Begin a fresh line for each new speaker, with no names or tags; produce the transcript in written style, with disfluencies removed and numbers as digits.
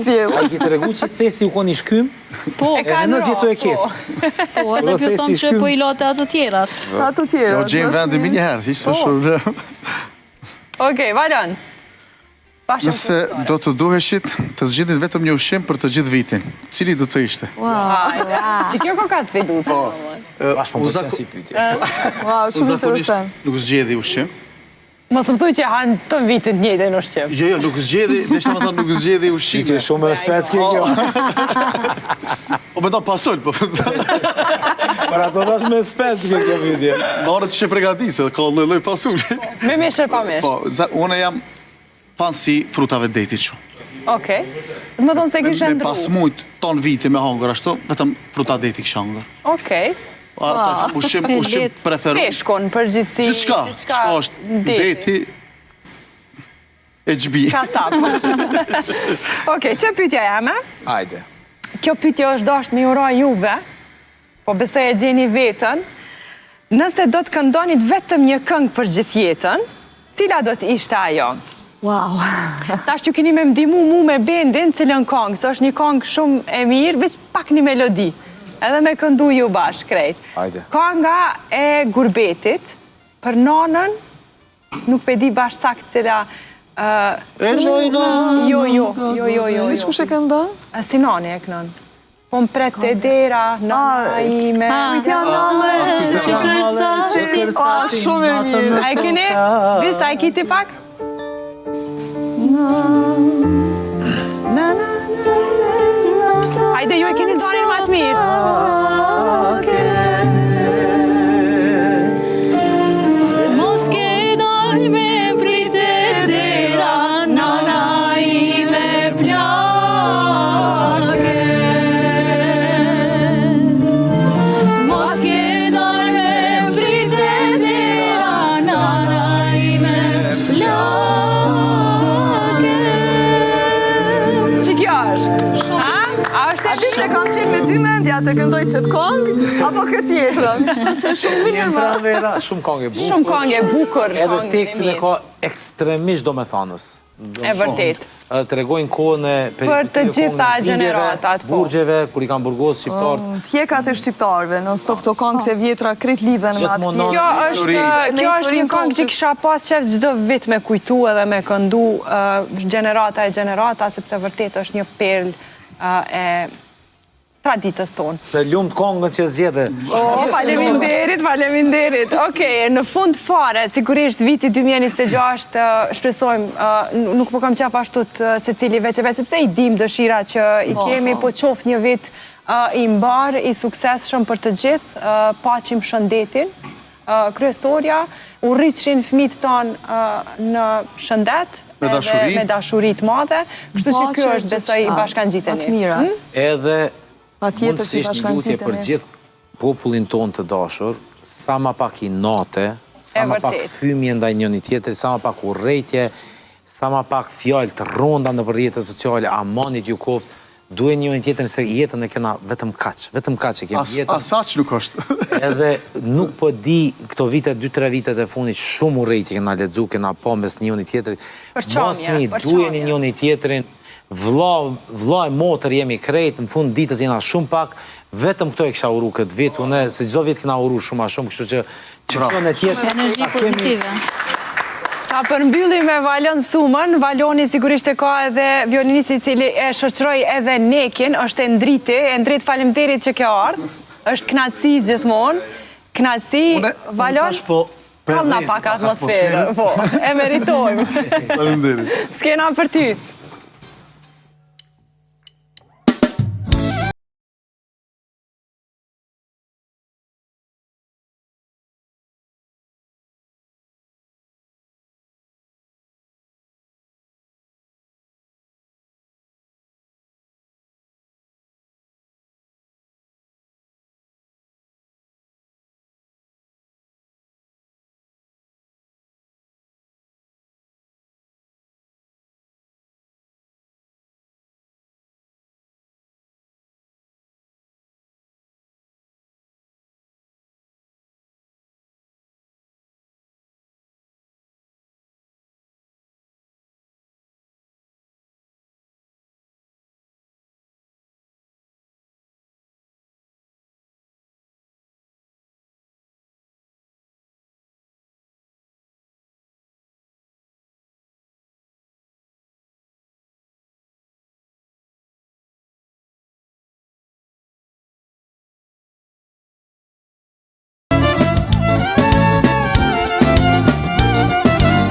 cjellë.
A i ki të regu që thesi u koni shkym?
Po,
Edhe në zjetu e ketë.
Po, edhe kjo thonë që po i lote ato tjerat.
Ato tjerat.
Jo, gjemë vendi mi njëherë, ishte shumë.
Okej, Valon.
Nëse do të duheshit të zgjidhit vetëm një ushqim për të gjithë vitin, cili do të ishte?
Që kjo ko ka sfidu.
Ashtë më përqenë si pytje.
Wow, shumë interesant.
Nuk zgjedhi ushqim.
Mos më thuj që hanë të vitin njëjtë në ushqim.
Jo, nuk zgjedhi, nështë më thonë nuk zgjedhi ushqime.
Që shumë me spec ke kjo.
O me ta pasol, po.
Për ato dash me spec ke kjo pytje.
Marë që që pregatisë, ka lëlloj pasol.
Me meshë pa meshë.
Po, une jam fan si frutave detit shumë.
Okej. Më thonë se kishë
Me
ndru.
pas mujt ton viti me hangër ashtu, vetëm fruta detit kishë hangër.
Okej.
Ushqim preferu.
Peshkon, përgjithsi.
Gjithçka, çka është deti e gjbi.
Kasap. Okej, që pytja jame?
Hajde.
Kjo pytja është dasht me ura juve, po besoj e gjeni vetën. Nëse do të këndonit vetëm një këngë për gjithë jetën, cila do të ishte ajo?
Wow.
Tash që keni me mdimu mu me bendin cilën këngë, së është një këngë shumë e mirë, veç pak një melodi. Edhe me këndu ju bashkë krejt.
Hajde.
Kënga e Gurbetit, për nanën, nuk pe di bashkë sakt cila... Jo.
Vish kush e këndon?
Si nani e kënon. Po më pret të dera, nana ime...
Kujtja nane,
që kërcasi.
Shumë e mirë.
A e keni? Vis, a e kiti pak? Hajde, ju e keni donin ma të mirë.
Mos ke dal me prite dera, nana ime plake. Mos ke dal me prite dera, nana ime plake.
Që kjo është? A është
A di se kanë qenë me dy mendja të këndoj qëtë këngë, apo këtë tjetërën? Shtë që shumë mirë
Jenë
ma.
pra vera, shumë këngë e bukur.
shumë këngë e bukur,
Edhe
këngë
tekstin e
mirë.
ka ekstremisht do me thanës.
E vërtet.
Të regojnë kohën e...
Për të gjitha gjeneratat, po.
Burgjeve, kur i kanë burgos shqiptarët.
Tjekat e shqiptarve, në stop të këngë që vjetra kret lidhen me atë
Gjithmonë
pjesë.
Kjo është një këngë që kisha pas qef çdo vit me kujtu edhe me këndu gjenerata e gjenerata, sepse vërtet është një perlë e traditës tonë.
Të lumt këngën që zgjedhe.
Faleminderit. Okej, në fund fare, sigurisht viti 2026, shpresojmë, nuk po kam qaf ashtu se cili veqeve, sepse i dim dëshira që i kemi, po qof një vit i mbar, i suksesshëm për të gjithë, paqim shëndetin, kryesorja, u rriçin fëmijët tonë në shëndet, me dashurit madhe, kështu që kjo është besoj i bashkangjiteni.
Atë mirat.
Edhe
Patjetër që
mundësisht një lutje
bashkangjiteni.
për gjithë popullin tonë të dashur, sa ma pak i nate, sa ma pak thymje ndaj njëri tjetrit, sa ma pak urrejtje, sa ma pak fjalë të rronda në për rrjetet sociale, amanit ju koft, duhet njëri tjetrin se jetën e kena vetëm kaq e kemi jetën.
Asaq nuk është.
Edhe nuk po di këto vitet, 2-3 vitet e fundit, shumë urrejtje kena lexu, kena pa mes njëri tjetrit. Mosni duheni njëri tjetrin. Vlla e motër jemi krejt, në fund ditës jena shumë pak, vetëm këto e kisha uru këtë vit, une se çdo vit kena uru shumë a shumë, kështu që kjo në tjetër...
Energji pozitive.
Ta përmbyllim me Valon Sumën, Valoni sigurisht e ka edhe violinisti cili e shoqëroi edhe Nekin, është e ndrit faleminderit që ke ardhur, është knatësi gjithmonë, knatësi, Valon, kam na pak atmosferë, po, e meritojmë.
Faleminderit.
S'kena për ty.